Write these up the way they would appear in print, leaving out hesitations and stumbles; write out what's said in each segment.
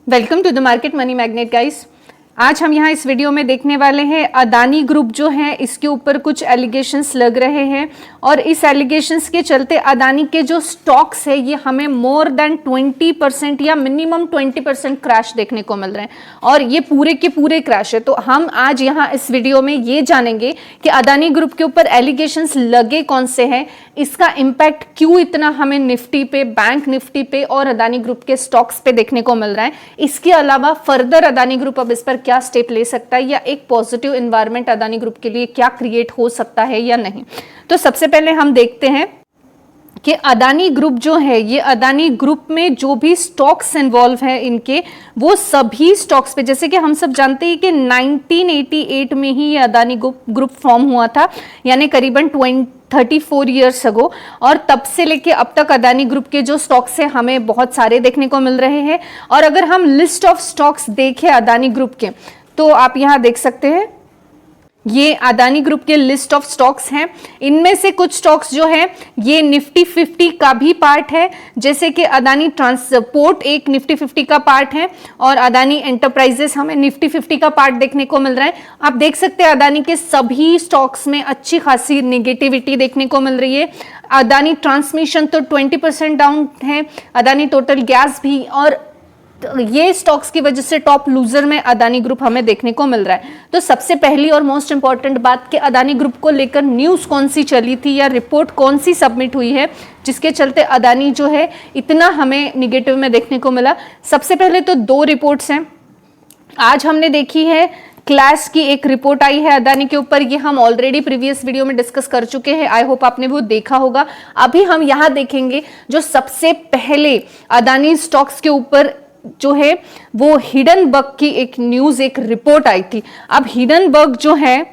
Welcome to the market money magnet guys. आज हम यहाँ इस वीडियो में देखने वाले हैं अदानी ग्रुप जो है इसके ऊपर कुछ एलिगेशंस लग रहे हैं और इस एलिगेशंस के चलते अदानी के जो स्टॉक्स है ये हमें मोर देन 20% या मिनिमम 20% क्रैश देखने को मिल रहे हैं और ये पूरे के पूरे क्रैश है। तो हम आज यहाँ इस वीडियो में ये जानेंगे कि अदानी ग्रुप के ऊपर एलिगेशंस लगे कौन से हैं, इसका इम्पैक्ट क्यों इतना हमें निफ्टी पे, बैंक निफ्टी पे और अदानी ग्रुप के स्टॉक्स पे देखने को मिल रहा है। इसके अलावा फर्दर अदानी ग्रुप अब इस पर क्या स्टेप ले सकता है या एक पॉजिटिव एनवायरनमेंट अदानी ग्रुप के लिए क्या क्रिएट हो सकता है या नहीं। तो सबसे पहले हम देखते हैं कि अदानी ग्रुप जो है ये अदानी ग्रुप में जो भी स्टॉक्स इन्वॉल्व हैं इनके वो सभी स्टॉक्स पे, जैसे कि हम सब जानते हैं कि 1988 में ही ये अदानी ग्रुप फॉर्म हुआ था, यानी करीबन 34 ईयर्स अगो, और तब से लेके अब तक अदानी ग्रुप के जो स्टॉक्स हैं हमें बहुत सारे देखने को मिल रहे हैं। और अगर हम लिस्ट ऑफ स्टॉक्स देखें अदानी ग्रुप के तो आप यहाँ देख सकते हैं ये अदानी ग्रुप के लिस्ट ऑफ स्टॉक्स हैं। इनमें से कुछ स्टॉक्स जो है ये निफ्टी 50 का भी पार्ट है, जैसे कि अदानी ट्रांसपोर्ट एक निफ्टी 50 का पार्ट है और अदानी एंटरप्राइजेस हमें निफ्टी 50 का पार्ट देखने को मिल रहा है। आप देख सकते हैं अदानी के सभी स्टॉक्स में अच्छी खासी नेगेटिविटी देखने को मिल रही है। अदानी ट्रांसमिशन तो 20% डाउन है, अदानी टोटल गैस भी, और ये स्टॉक्स की वजह से टॉप लूजर में अदानी ग्रुप हमें देखने को मिल रहा है। तो सबसे पहली और मोस्ट इंपॉर्टेंट बात कि अदानी ग्रुप को लेकर न्यूज़ कौन सी चली थी या रिपोर्ट कौन सी सबमिट हुई है जिसके चलते अदानी जो है इतना हमें निगेटिव में देखने को मिला। सबसे पहले तो दो रिपोर्ट्स हैं। आज हमने देखी है क्लैश की एक रिपोर्ट आई है अदानी के ऊपर, ये हम ऑलरेडी प्रीवियस वीडियो में डिस्कस कर चुके हैं, आई होप आपने वो देखा होगा। अभी हम यहाँ देखेंगे जो सबसे पहले अदानी स्टॉक्स के ऊपर जो है वो हिडनबर्ग की एक न्यूज, एक रिपोर्ट आई थी। अब हिडनबर्ग जो है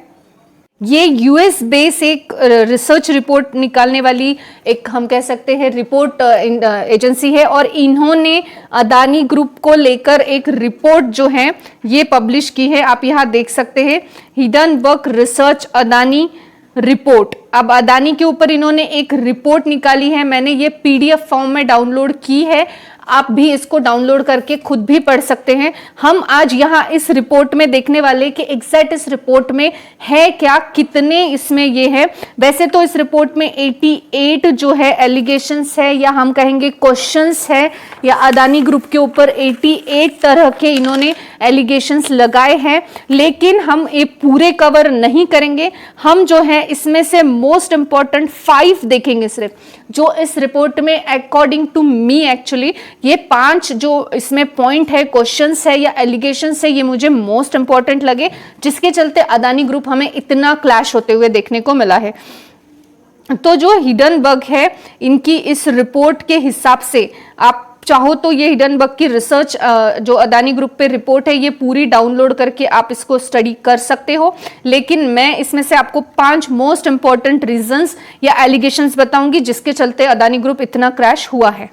ये यूएस बेस एक रिसर्च रिपोर्ट निकालने वाली एक, हम कह सकते हैं, रिपोर्ट एजेंसी है और इन्होंने अदानी ग्रुप को लेकर एक रिपोर्ट जो है ये पब्लिश की है। आप यहाँ देख सकते हैं हिडनबर्ग रिसर्च अदानी रिपोर्ट। अब अदानी के ऊपर इन्होंने एक रिपोर्ट निकाली है, मैंने ये पीडीएफ फॉर्म में डाउनलोड की है, आप भी इसको डाउनलोड करके खुद भी पढ़ सकते हैं। हम आज यहाँ इस रिपोर्ट में देखने वाले कि एग्जैक्ट इस रिपोर्ट में है क्या, कितने इसमें ये है। वैसे तो इस रिपोर्ट में 88 जो है एलिगेशंस है या हम कहेंगे क्वेश्चंस है, या अदानी ग्रुप के ऊपर 88 तरह के इन्होंने एलिगेशंस लगाए हैं, लेकिन हम ये पूरे कवर नहीं करेंगे। हम जो है इसमें से मोस्ट इंपॉर्टेंट 5 देखेंगे सिर्फ, जो इस रिपोर्ट में अकॉर्डिंग टू मी एक्चुअली ये 5 जो इसमें पॉइंट है, क्वेश्चंस है या एलिगेशंस है, ये मुझे मोस्ट इंपॉर्टेंट लगे जिसके चलते अदानी ग्रुप हमें इतना क्लैश होते हुए देखने को मिला है। तो जो हिडनबर्ग है इनकी इस रिपोर्ट के हिसाब से आप चाहो तो ये हिडनबर्ग की रिसर्च जो अदानी ग्रुप पे रिपोर्ट है ये पूरी डाउनलोड करके आप इसको स्टडी कर सकते हो, लेकिन मैं इसमें से आपको 5 मोस्ट इंपॉर्टेंट रीजंस या एलिगेशंस बताऊंगी जिसके चलते अदानी ग्रुप इतना क्रैश हुआ है।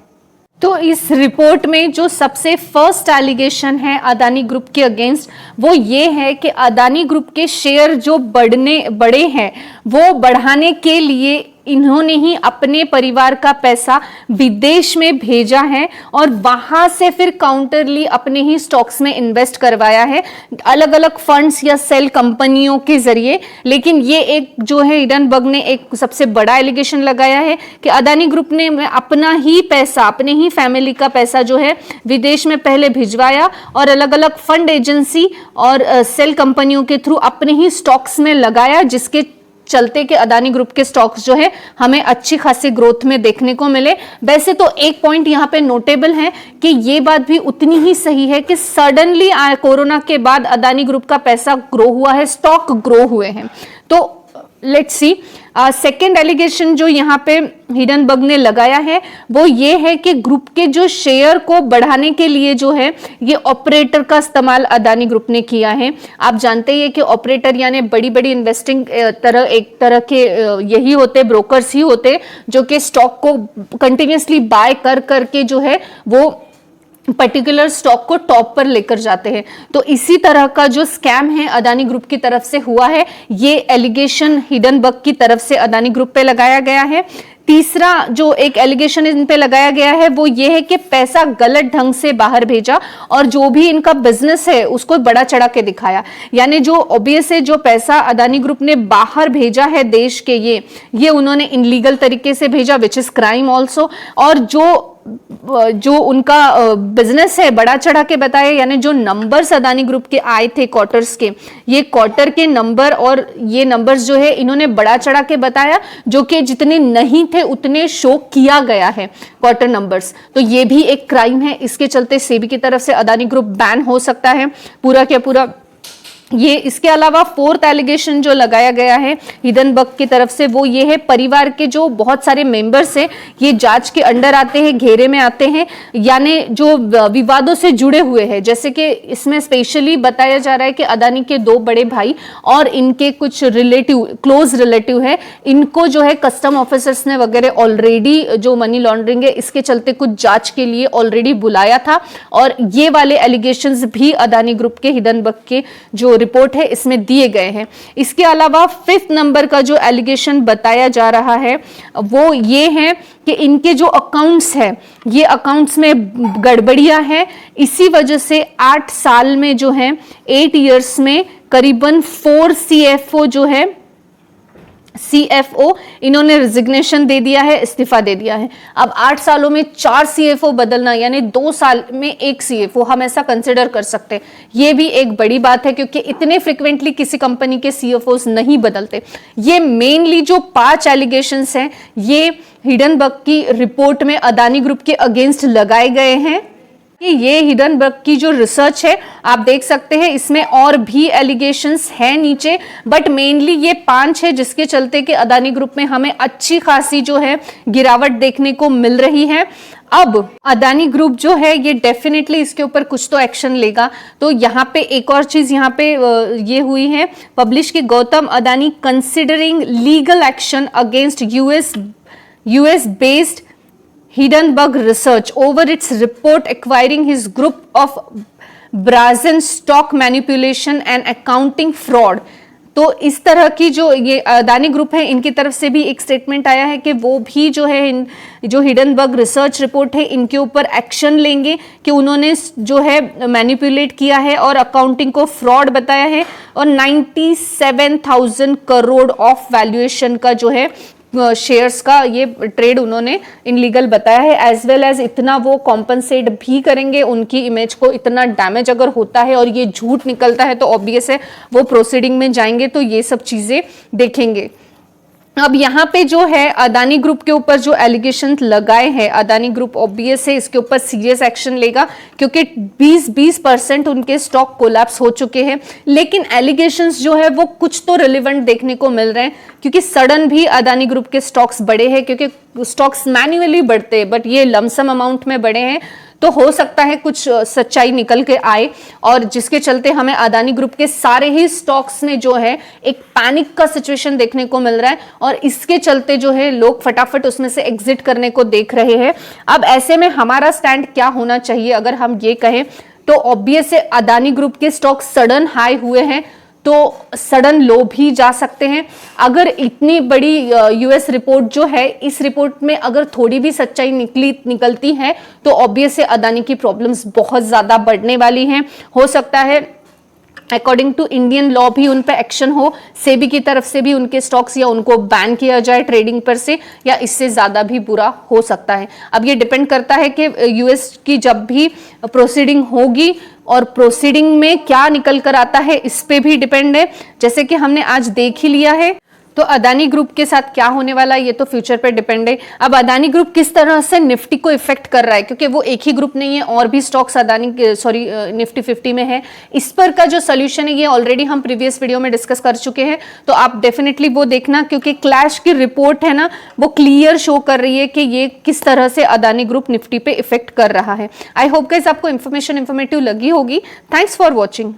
तो इस रिपोर्ट में जो सबसे फर्स्ट एलिगेशन है अदानी ग्रुप के अगेंस्ट वो ये है कि अदानी ग्रुप के शेयर जो बड़े हैं वो बढ़ाने के लिए इन्होंने ही अपने परिवार का पैसा विदेश में भेजा है और वहां से फिर काउंटरली अपने ही स्टॉक्स में इन्वेस्ट करवाया है अलग अलग फंड्स या सेल कंपनियों के जरिए। लेकिन ये एक जो है हिडनबर्ग ने एक सबसे बड़ा एलिगेशन लगाया है कि अदानी ग्रुप ने अपना ही पैसा, अपने ही फैमिली का पैसा जो है विदेश में पहले भिजवाया और अलग अलग फंड एजेंसी और सेल कंपनियों के थ्रू अपने ही स्टॉक्स में लगाया, जिसके चलते कि अदानी ग्रुप के स्टॉक्स जो है हमें अच्छी खासी ग्रोथ में देखने को मिले। वैसे तो एक पॉइंट यहाँ पे नोटेबल है कि ये बात भी उतनी ही सही है कि सडनली कोरोना के बाद अदानी ग्रुप का पैसा ग्रो हुआ है, स्टॉक ग्रो हुए हैं। तो लेट्स सी सेकेंड एलिगेशन जो यहाँ पे हिडनबर्ग ने लगाया है वो ये है कि ग्रुप के जो शेयर को बढ़ाने के लिए जो है ये ऑपरेटर का इस्तेमाल अदानी ग्रुप ने किया है। आप जानते ही है कि ऑपरेटर यानी बड़ी बड़ी इन्वेस्टिंग एक तरह के यही होते, ब्रोकर्स ही होते जो कि स्टॉक को कंटिन्यूसली बाय कर करके जो है वो पर्टिकुलर स्टॉक को टॉप पर लेकर जाते हैं। तो इसी तरह का जो स्कैम है अदानी ग्रुप की तरफ से हुआ है, ये एलिगेशन हिडनबर्ग की तरफ से अदानी ग्रुप पे लगाया गया है। तीसरा जो एक एलिगेशन इन पे लगाया गया है वो ये है कि पैसा गलत ढंग से बाहर भेजा और जो भी इनका बिजनेस है उसको बड़ा चढ़ा के दिखाया। यानी जो ऑब्वियस है, जो पैसा अदानी ग्रुप ने बाहर भेजा है देश के, ये उन्होंने इनलीगल तरीके से भेजा, विच इज क्राइम ऑल्सो। और जो उनका बिजनेस है बड़ा चढ़ा के बताया, यानी जो नंबर्स अदानी ग्रुप के आए थे क्वार्टर्स के, ये क्वार्टर के नंबर और ये नंबर्स जो है इन्होंने बड़ा चढ़ा के बताया, जो कि जितने नहीं थे उतने शो किया गया है क्वार्टर नंबर्स। तो ये भी एक क्राइम है। इसके चलते सेबी की तरफ से अदानी ग्रुप बैन हो सकता है पूरा क्या पूरा। ये इसके अलावा फोर्थ एलिगेशन जो लगाया गया है हिडनबर्ग की तरफ से वो ये है, परिवार के जो बहुत सारे मेंबर्स हैं ये जांच के अंडर आते हैं, घेरे में आते हैं, यानी जो विवादों से जुड़े हुए हैं। जैसे कि इसमें स्पेशली बताया जा रहा है कि अदानी के 2 बड़े भाई और इनके कुछ रिलेटिव, क्लोज रिलेटिव है, इनको जो है कस्टम ऑफिसर्स ने वगैरह ऑलरेडी जो मनी लॉन्ड्रिंग है इसके चलते कुछ जांच के लिए ऑलरेडी बुलाया था। और ये वाले एलिगेशंस भी अदानी ग्रुप के हिडनबर्ग के जो रिपोर्ट है इसमें दिए गए हैं। इसके अलावा 5th नंबर का जो एलिगेशन बताया जा रहा है वो ये है कि इनके जो अकाउंट्स है ये अकाउंट्स में गड़बड़ियां हैं, इसी वजह से 8 साल में जो है 8 इयर्स में करीबन 4 CFO जो है CFO इन्होंने रिजिग्नेशन दे दिया है, इस्तीफा दे दिया है। अब 8 सालों में 4 CFO बदलना, यानी 2 साल में 1 CFO हम ऐसा कंसिडर कर सकते हैं। ये भी एक बड़ी बात है क्योंकि इतने फ्रिक्वेंटली किसी कंपनी के CFOs नहीं बदलते। ये मेनली जो 5 एलिगेशंस हैं ये हिडनबर्ग की रिपोर्ट में अदानी ग्रुप के अगेंस्ट लगाए गए हैं। ये हिडनबर्ग की जो रिसर्च है आप देख सकते हैं, इसमें और भी एलिगेशंस हैं नीचे, बट मेनली ये 5 है जिसके चलते कि अदानी ग्रुप में हमें अच्छी खासी जो है गिरावट देखने को मिल रही है। अब अदानी ग्रुप जो है ये डेफिनेटली इसके ऊपर कुछ तो एक्शन लेगा। तो यहाँ पे एक और चीज यहाँ पे ये हुई है पब्लिश की, Gautam Adani considering legal action against US based Hindenburg Research over its report acquiring his group of brazen stock manipulation and accounting fraud। तो इस तरह की जो ये अदानी ग्रुप है इनकी तरफ से भी एक स्टेटमेंट आया है कि वो भी जो है जो हिडनबर्ग रिसर्च रिपोर्ट है इनके ऊपर एक्शन लेंगे कि उन्होंने जो है मैनिपुलेट किया है और अकाउंटिंग को फ्रॉड बताया है। और 97,000 करोड़ ऑफ वैल्यूएशन का जो है शेयर्स का ये ट्रेड उन्होंने इनलीगल बताया है, एज वेल एज इतना वो कॉम्पनसेट भी करेंगे उनकी इमेज को। इतना डैमेज अगर होता है और ये झूठ निकलता है तो ऑब्वियस है वो प्रोसीडिंग में जाएंगे, तो ये सब चीजें देखेंगे। अब यहाँ पे जो है अदानी ग्रुप के ऊपर जो एलिगेशन लगाए हैं, अदानी ग्रुप ऑब्वियस है इसके ऊपर सीरियस एक्शन लेगा क्योंकि 20% उनके स्टॉक कोलैप्स हो चुके हैं। लेकिन एलिगेशंस जो है वो कुछ तो रिलेवेंट देखने को मिल रहे हैं क्योंकि सडन भी अदानी ग्रुप के स्टॉक्स बढ़े हैं, क्योंकि स्टॉक्स मैन्युअली बढ़ते हैं बट ये लमसम अमाउंट में बढ़े हैं। तो हो सकता है कुछ सच्चाई निकल के आए और जिसके चलते हमें अदानी ग्रुप के सारे ही स्टॉक्स में जो है एक पैनिक का सिचुएशन देखने को मिल रहा है और इसके चलते जो है लोग फटाफट उसमें से एग्जिट करने को देख रहे हैं। अब ऐसे में हमारा स्टैंड क्या होना चाहिए अगर हम ये कहें तो ऑब्वियस है अदानी ग्रुप के स्टॉक सडन हाई हुए हैं तो सडन लो भी जा सकते हैं। अगर इतनी बड़ी यूएस रिपोर्ट जो है, इस रिपोर्ट में अगर थोड़ी भी सच्चाई निकलती है तो ऑब्वियस है अदानी की प्रॉब्लम्स बहुत ज्यादा बढ़ने वाली हैं। हो सकता है अकॉर्डिंग टू इंडियन लॉ भी उन पे एक्शन हो, सेबी की तरफ से भी उनके स्टॉक्स या उनको बैन किया जाए ट्रेडिंग पर से, या इससे ज्यादा भी बुरा हो सकता है। अब ये डिपेंड करता है कि यूएस की जब भी प्रोसीडिंग होगी और प्रोसीडिंग में क्या निकल कर आता है इस पे भी डिपेंड है। जैसे कि हमने आज देख ही लिया है तो अदानी ग्रुप के साथ क्या होने वाला है ये तो फ्यूचर पे डिपेंड है। अब अदानी ग्रुप किस तरह से निफ्टी को इफेक्ट कर रहा है, क्योंकि वो एक ही ग्रुप नहीं है, और भी स्टॉक्स निफ्टी 50 में है। इस पर का जो सोल्यूशन है ये ऑलरेडी हम प्रीवियस वीडियो में डिस्कस कर चुके हैं, तो आप डेफिनेटली वो देखना, क्योंकि क्लैश की रिपोर्ट है ना वो क्लियर शो कर रही है कि ये किस तरह से अदानी ग्रुप निफ्टी पे इफेक्ट कर रहा है। आई होप गाइस आपको इन्फॉर्मेटिव लगी होगी। Thanks for watching.